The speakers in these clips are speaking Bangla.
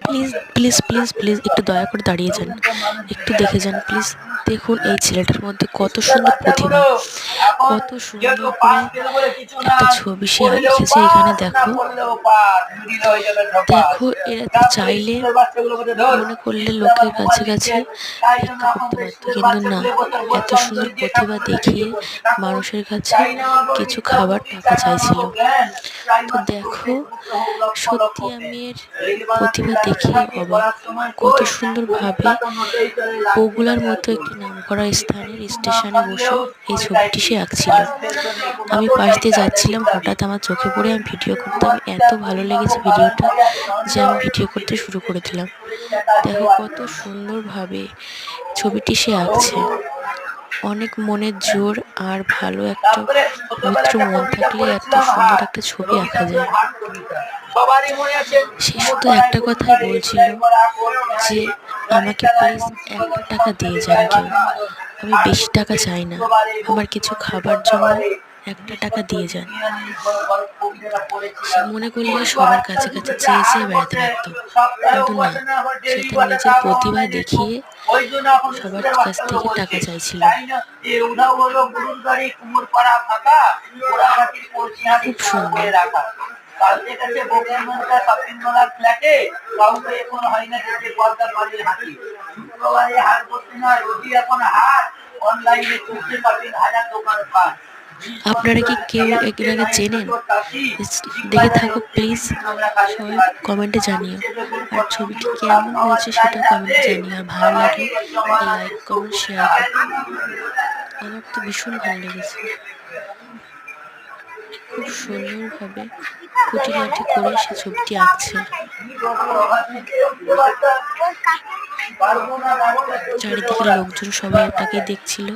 প্লিজ প্লিজ প্লিজ প্লিজ একটু দয়া করে দাঁড়িয়ে যান, একটু দেখে যান প্লিজ। দেখুন এই ছেলেটার মধ্যে কত সুন্দর প্রতিভা, কত সুন্দর করে একটা ছবি সে এঁকেছে। এখানে দেখো, দেখো এরা চাইলে মনে করলে লোকের কাছে কাছে ভিক্ষা করতে পারতো, কিন্তু না, এত সুন্দর প্রতিভা দেখিয়ে মানুষের কাছে কিছু খাবার টাকা চাইছিল। তো দেখো, সত্যি আমি এর প্রতিভা দেখে অবাক, কত সুন্দরভাবে বগুড়ার মতো একটি নামকরা স্থানের স্টেশনে বসে এই ছবিটি সে আঁকছিল। আমি পাশ দিয়ে যাচ্ছিলাম, হঠাৎ আমার চোখে পড়ে, আমি ভিডিও করতে, আমি এত ভালো লেগেছে ভিডিওটা যে আমি ভিডিও করতে শুরু করে দিলাম। দেখো কত সুন্দরভাবে ছবিটি সে আঁকছে। অনেক মনের জোর আর ভালো একটা পবিত্র মন থাকলে এত সুন্দর একটা ছবি আঁকা যায়। সে শুধু একটা কথাই বলছিল যে আমাকে প্লিজ একটা টাকা দিয়ে যান কেউ, আমি বেশি টাকা চাই না, আমার কিছু খাবার জন্য একটা টাকা দিয়ে যান। সে মনে করলে সবার কাছে কাছে চেয়ে চেয়ে বেড়াতে পারত, কিন্তু না, সে তার নিজের প্রতিভা দেখিয়ে সবার কাছ থেকে টাকা চাইছিল। খুব সুন্দর। আপনারা কি কেউ এনাকে চেনেন? দেখে থাকো প্লিজ, সবাই কমেন্টে জানিও। আর ছবিটি কেমন হয়েছে সেটাও কমেন্টে জানিও। আর ভালো লাগলে লাইক কমেন্ট শেয়ার করো। আমার তো ভীষণ ভালো লেগেছে। খুব সুন্দরভাবে খুঁটিনাটি করে সে ছবিটি আঁকছে। চারিদিকে লোকজন সবাই তাকে দেখছিল।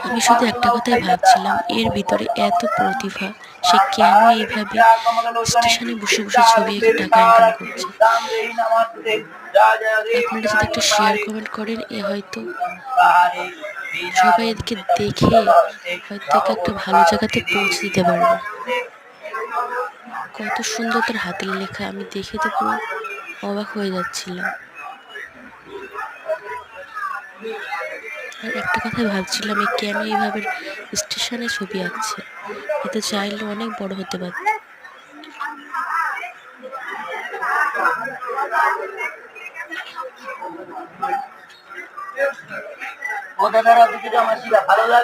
আমি শুধু একটা কথাই ভাবছিলাম, এর ভিতরে এত প্রতিভা, সে কেন এইভাবে স্টেশনে বসে বসে ছবি এঁকে টাকা ইনকাম করছে। আপনারা যদি একটা শেয়ার কমেন্ট করেন, এ হয়তো সবাই এদিকে দেখে হয়তো একে একটা ভালো জায়গাতে পৌঁছে দিতে পারবে। কত সুন্দর তার হাতের লেখা, আমি দেখে তো পুরো অবাক হয়ে যাচ্ছিলাম। আর একটা কথাই ভাবছিলাম, এ কেন এইভাবে স্টেশনে ছবি আঁকছে, এতে চাইলে অনেক বড় হতে পারত। ও দাদারা দিকে আমার ভালো লাগে।